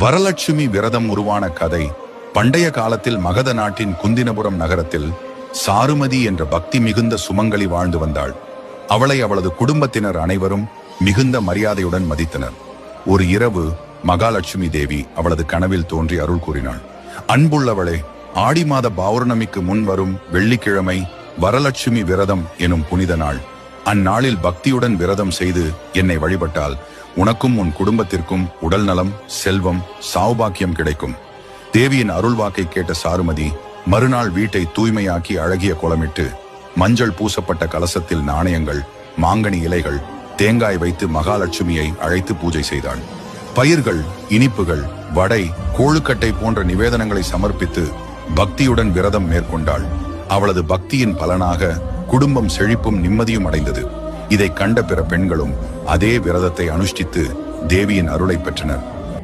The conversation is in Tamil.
வரலட்சுமி விரதம் உருவான கதை பண்டைய காலத்தில் மகத நாட்டின் குந்தினபுரம் நகரத்தில் சாருமதி என்ற பக்தி மிகுந்த சுமங்கலி வாழ்ந்து வந்தாள். அவளை அவளது குடும்பத்தினர் அனைவரும் மிகுந்த மரியாதையுடன் மதித்தனர். ஒரு இரவு மகாலட்சுமி தேவி அவளது கனவில் தோன்றி அருள் கூறினாள். அன்புள்ளவளே, ஆடி மாத பௌர்ணமிக்கு முன் வரும் வெள்ளிக்கிழமை வரலட்சுமி விரதம் எனும் புனித நாள். அந்நாளில் பக்தியுடன் விரதம் செய்து என்னை வழிபட்டால் உனக்கும் உன் குடும்பத்திற்கும் உடல் நலம், செல்வம், சௌபாக்கியம் கிடைக்கும். தேவியின் அருள்வாக்கை கேட்ட சாருமதி மறுநாள் வீட்டை தூய்மையாக்கி அழகிய கோலமிட்டு மஞ்சள் பூசப்பட்ட கலசத்தில் நாணயங்கள், மாங்கனி இலைகள், தேங்காய் வைத்து மகாலட்சுமியை அழைத்து பூஜை செய்தாள். பயிர்கள், இனிப்புகள், வடை, கோழுக்கட்டை போன்ற நிவேதனங்களை சமர்ப்பித்து பக்தியுடன் விரதம் மேற்கொண்டாள். அவளது பக்தியின் பலனாக குடும்பம் செழிப்பும் நிம்மதியும் அடைந்தது. இதை கண்ட பிற பெண்களும் அதே விரதத்தை அனுஷ்டித்து தேவியின் அருளை பெற்றனர்.